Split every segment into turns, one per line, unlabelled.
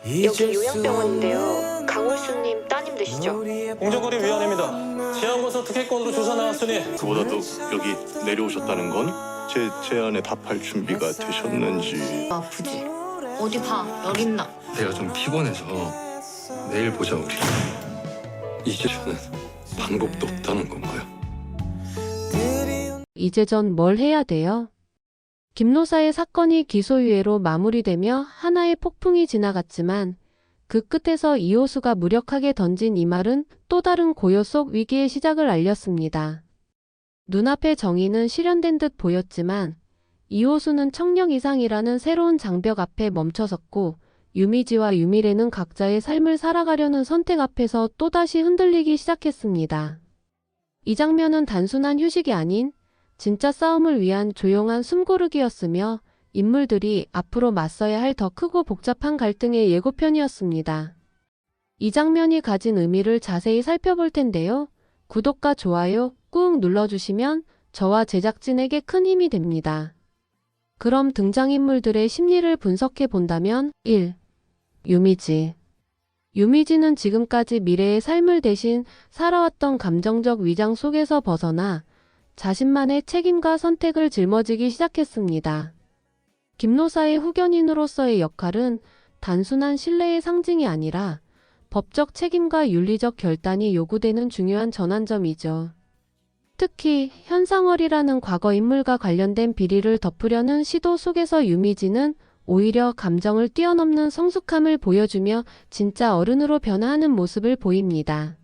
여기 요양병원인데요. 강울수님 따님 되시죠?
공정거래위원회입니다. 지하고서 특혜권으로 조사 나왔으니
그보다도 여기 내려오셨다는 건 제 제안에 답할 준비가 되셨는지.
아프지? 어디 봐. 열 있나?
내가 좀 피곤해서 내일 보자 우리. 이제 저는 방법도 없다는 건가요?
이제 전 뭘 해야 돼요? 김노사의 사건이 기소유예로 마무리되며 하나의 폭풍이 지나갔지만 그 끝에서 이호수가 무력하게 던진 이 말은 또 다른 고요 속 위기의 시작을 알렸습니다. 눈앞의 정의는 실현된 듯 보였지만 이호수는 청력 이상이라는 새로운 장벽 앞에 멈춰섰고 유미지와 유미래는 각자의 삶을 살아가려는 선택 앞에서 또다시 흔들리기 시작했습니다. 이 장면은 단순한 휴식이 아닌 진짜 싸움을 위한 조용한 숨고르기였으며 인물들이 앞으로 맞서야 할 더 크고 복잡한 갈등의 예고편이었습니다. 이 장면이 가진 의미를 자세히 살펴볼 텐데요. 구독과 좋아요 꾹 눌러주시면 저와 제작진에게 큰 힘이 됩니다. 그럼 등장인물들의 심리를 분석해 본다면 1. 유미지. 유미지는 지금까지 미래의 삶을 대신 살아왔던 감정적 위장 속에서 벗어나 자신만의 책임과 선택을 짊어지기 시작했습니다. 김노사의 후견인으로서의 역할은 단순한 신뢰의 상징이 아니라 법적 책임과 윤리적 결단이 요구되는 중요한 전환점이죠. 특히 현상월이라는 과거 인물과 관련된 비리를 덮으려는 시도 속에서 유미지는 오히려 감정을 뛰어넘는 성숙함을 보여주며 진짜 어른으로 변화하는 모습을 보입니다.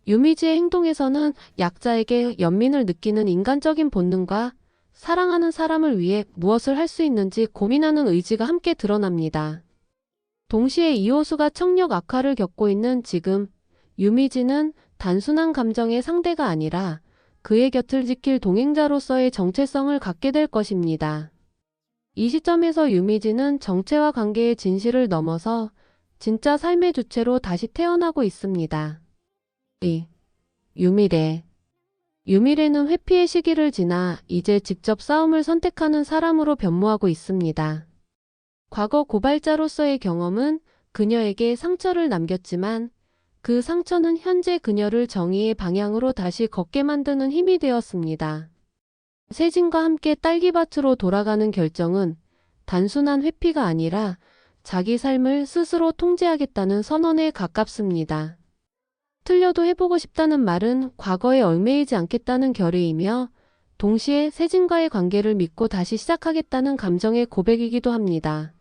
유미지의 행동에서는 약자에게 연민을 느끼는 인간적인 본능과 사랑하는 사람을 위해 무엇을 할 수 있는지 고민하는 의지가 함께 드러납니다. 동시에 이호수가 청력 악화를 겪고 있는 지금 유미지는 단순한 감정의 상대가 아니라 그의 곁을 지킬 동행자로서의 정체성을 갖게 될 것입니다. 이 시점에서 유미지는 정체와 관계의 진실을 넘어서 진짜 삶의 주체로 다시 태어나고 있습니다. 2. 유미래. 유미래는 회피의 시기를 지나 이제 직접 싸움을 선택하는 사람으로 변모하고 있습니다. 과거 고발자로서의 경험은 그녀에게 상처를 남겼지만 그 상처는 현재 그녀를 정의의 방향으로 다시 걷게 만드는 힘이 되었습니다. 세진과 함께 딸기밭으로 돌아가는 결정은 단순한 회피가 아니라 자기 삶을 스스로 통제하겠다는 선언에 가깝습니다. 틀려도 해보고 싶다는 말은 과거에 얽매이지 않겠다는 결의이며 동시에 세진과의 관계를 믿고 다시 시작하겠다는 감정의 고백이기도 합니다.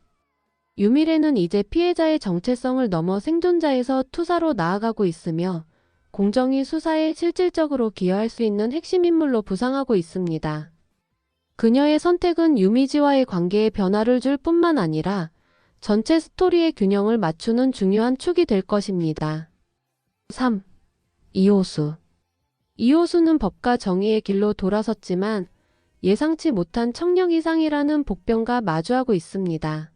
유미래는 이제 피해자의 정체성을 넘어 생존자에서 투사로 나아가고 있으며 공정위 수사에 실질적으로 기여할 수 있는 핵심 인물로 부상하고 있습니다. 그녀의 선택은 유미지와의 관계에 변화를 줄 뿐만 아니라 전체 스토리의 균형을 맞추는 중요한 축이 될 것입니다. 3. 이호수. 이호수는 법과 정의의 길로 돌아섰지만 예상치 못한 청력 이상이라는 복병과 마주하고 있습니다.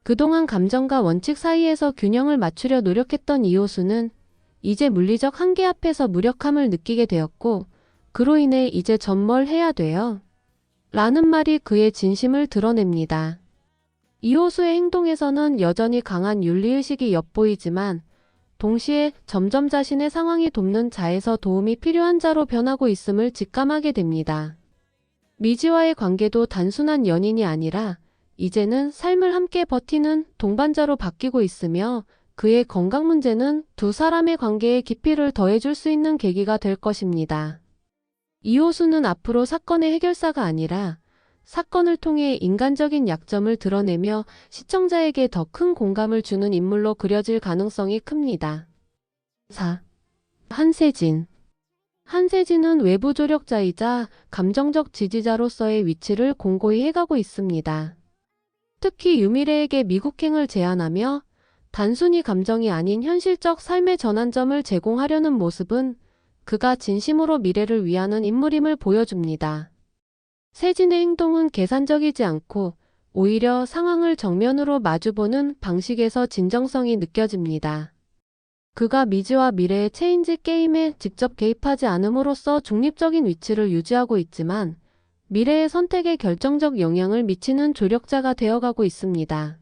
그동안 감정과 원칙 사이에서 균형을 맞추려 노력했던 이호수는 이제 물리적 한계 앞에서 무력함을 느끼게 되었고 그로 인해 이제 전 뭘 해야 돼요? 라는 말이 그의 진심을 드러냅니다. 이호수의 행동에서는 여전히 강한 윤리의식이 엿보이지만 동시에 점점 자신의 상황이 돕는 자에서 도움이 필요한 자로 변하고 있음을 직감하게 됩니다. 미지와의 관계도 단순한 연인이 아니라 이제는 삶을 함께 버티는 동반자로 바뀌고 있으며 그의 건강 문제는 두 사람의 관계에 깊이를 더해줄 수 있는 계기가 될 것입니다. 이호수는 앞으로 사건의 해결사가 아니라 사건을 통해 인간적인 약점을 드러내며 시청자에게 더 큰 공감을 주는 인물로 그려질 가능성이 큽니다. 4. 한세진. 한세진은 외부 조력자이자 감정적 지지자로서의 위치를 공고히 해가고 있습니다. 특히 유미래에게 미국행을 제안하며 단순히 감정이 아닌 현실적 삶의 전환점을 제공하려는 모습은 그가 진심으로 미래를 위하는 인물임을 보여줍니다. 세진의 행동은 계산적이지 않고 오히려 상황을 정면으로 마주보는 방식에서 진정성이 느껴집니다. 그가 미지와 미래의 체인지 게임에 직접 개입하지 않음으로써 중립적인 위치를 유지하고 있지만 미래의 선택에 결정적 영향을 미치는 조력자가 되어가고 있습니다.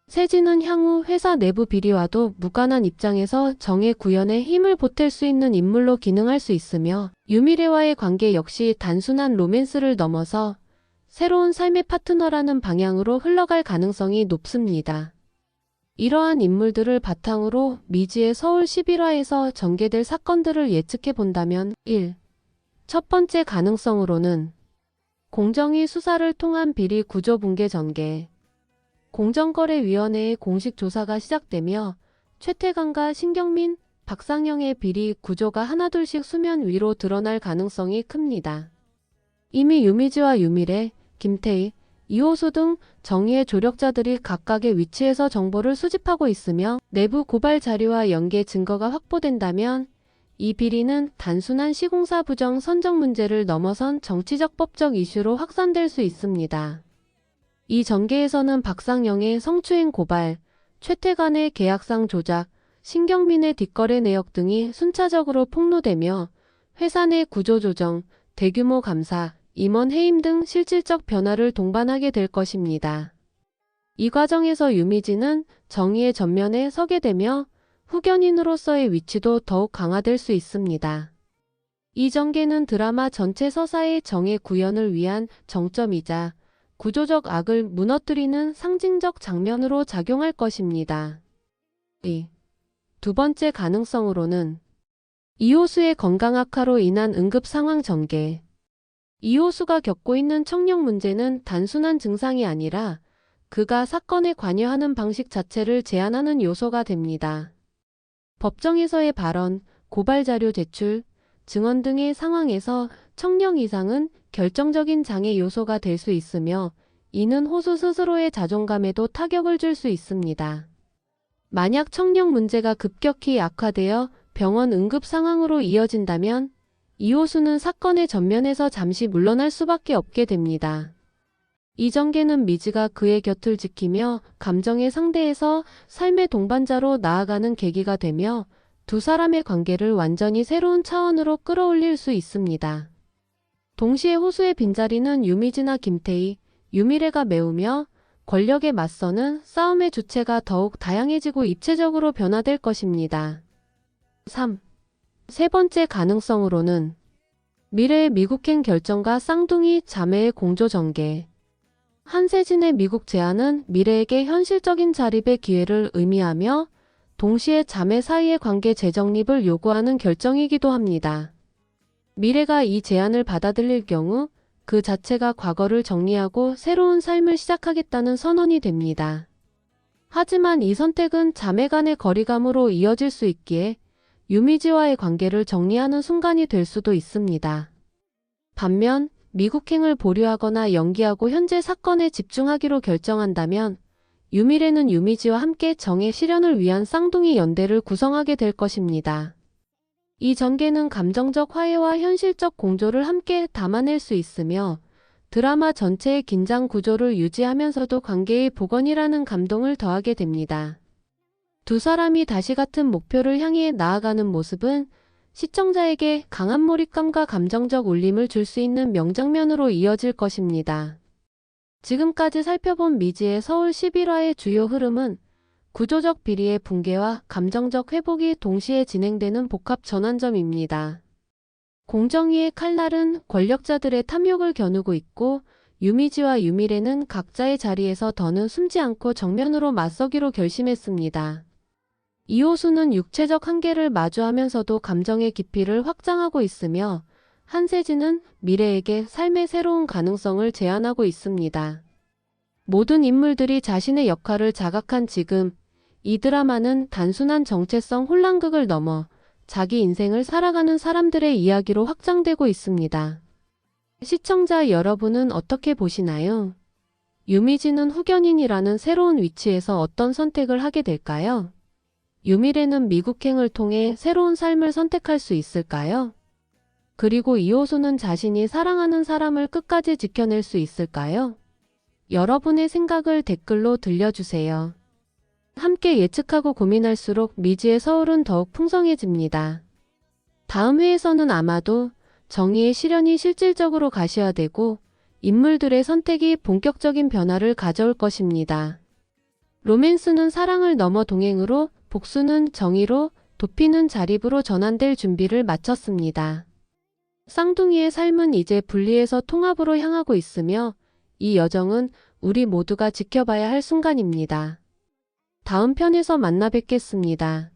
세진은 향후 회사 내부 비리와도 무관한 입장에서 정의 구현에 힘을 보탤 수 있는 인물로 기능할 수 있으며 유미래와의 관계 역시 단순한 로맨스를 넘어서 새로운 삶의 파트너라는 방향으로 흘러갈 가능성이 높습니다. 이러한 인물들을 바탕으로 미지의 서울 11화에서 전개될 사건들을 예측해 본다면 1. 첫 번째 가능성으로는 공정위 수사를 통한 비리 구조 붕괴 전개. 공정거래위원회의 공식 조사가 시작되며 최태관과 신경민, 박상영의 비리 구조가 하나둘씩 수면 위로 드러날 가능성이 큽니다. 이미 유미지와 유미래, 김태희, 이호수 등 정의의 조력자들이 각각의 위치에서 정보를 수집하고 있으며 내부 고발 자료와 연계 증거가 확보된다면 이 비리는 단순한 시공사 부정 선정 문제를 넘어선 정치적 법적 이슈로 확산될 수 있습니다. 이 전개에서는 박상영의 성추행 고발, 최태관의 계약상 조작, 신경민의 뒷거래 내역 등이 순차적으로 폭로되며 회사 내 구조조정, 대규모 감사, 임원 해임 등 실질적 변화를 동반하게 될 것입니다. 이 과정에서 유미지는 정의의 전면에 서게 되며 후견인으로서의 위치도 더욱 강화될 수 있습니다. 이 전개는 드라마 전체 서사의 정의 구현을 위한 정점이자 구조적 악을 무너뜨리는 상징적 장면으로 작용할 것입니다. 2. 두 번째 가능성으로는 이호수의 건강 악화로 인한 응급 상황 전개. 이호수가 겪고 있는 청력 문제는 단순한 증상이 아니라 그가 사건에 관여하는 방식 자체를 제한하는 요소가 됩니다. 법정에서의 발언, 고발 자료 제출, 증언 등의 상황에서 청력 이상은 결정적인 장애 요소가 될 수 있으며 이는 호수 스스로의 자존감에도 타격을 줄 수 있습니다. 만약 청력 문제가 급격히 악화되어 병원 응급 상황으로 이어진다면 이호수는 사건의 전면에서 잠시 물러날 수밖에 없게 됩니다. 이 전개는 미지가 그의 곁을 지키며 감정의 상대에서 삶의 동반자로 나아가는 계기가 되며 두 사람의 관계를 완전히 새로운 차원으로 끌어올릴 수 있습니다. 동시에 호수의 빈자리는 유미지나 김태희, 유미래가 메우며 권력에 맞서는 싸움의 주체가 더욱 다양해지고 입체적으로 변화될 것입니다. 3. 세 번째 가능성으로는 미래의 미국행 결정과 쌍둥이 자매의 공조 전개. 한세진의 미국 제안은 미래에게 현실적인 자립의 기회를 의미하며 동시에 자매 사이의 관계 재정립을 요구하는 결정이기도 합니다. 미래가 이 제안을 받아들일 경우 그 자체가 과거를 정리하고 새로운 삶을 시작하겠다는 선언이 됩니다. 하지만 이 선택은 자매 간의 거리감으로 이어질 수 있기에 유미지와의 관계를 정리하는 순간이 될 수도 있습니다. 반면 미국행을 보류하거나 연기하고 현재 사건에 집중하기로 결정한다면 유미래는 유미지와 함께 정의 실현을 위한 쌍둥이 연대를 구성하게 될 것입니다. 이 전개는 감정적 화해와 현실적 공조를 함께 담아낼 수 있으며 드라마 전체의 긴장 구조를 유지하면서도 관계의 복원이라는 감동을 더하게 됩니다. 두 사람이 다시 같은 목표를 향해 나아가는 모습은 시청자에게 강한 몰입감과 감정적 울림을 줄 수 있는 명장면으로 이어질 것입니다. 지금까지 살펴본 미지의 서울 11화의 주요 흐름은 구조적 비리의 붕괴와 감정적 회복이 동시에 진행되는 복합 전환점입니다. 공정위의 칼날은 권력자들의 탐욕을 겨누고 있고 유미지와 유미래는 각자의 자리에서 더는 숨지 않고 정면으로 맞서기로 결심했습니다. 이호수는 육체적 한계를 마주하면서도 감정의 깊이를 확장하고 있으며 한세진은 미래에게 삶의 새로운 가능성을 제안하고 있습니다. 모든 인물들이 자신의 역할을 자각한 지금 이 드라마는 단순한 정체성 혼란극을 넘어 자기 인생을 살아가는 사람들의 이야기로 확장되고 있습니다. 시청자 여러분은 어떻게 보시나요? 유미지는 후견인이라는 새로운 위치에서 어떤 선택을 하게 될까요? 유미래는 미국행을 통해 새로운 삶을 선택할 수 있을까요? 그리고 이호수는 자신이 사랑하는 사람을 끝까지 지켜낼 수 있을까요? 여러분의 생각을 댓글로 들려주세요. 함께 예측하고 고민할수록 미지의 서울은 더욱 풍성해집니다. 다음 회에서는 아마도 정의의 실현이 실질적으로 가시화되고 인물들의 선택이 본격적인 변화를 가져올 것입니다. 로맨스는 사랑을 넘어 동행으로, 복수는 정의로, 도피는 자립으로 전환될 준비를 마쳤습니다. 쌍둥이의 삶은 이제 분리에서 통합으로 향하고 있으며 이 여정은 우리 모두가 지켜봐야 할 순간입니다. 다음 편에서 만나 뵙겠습니다.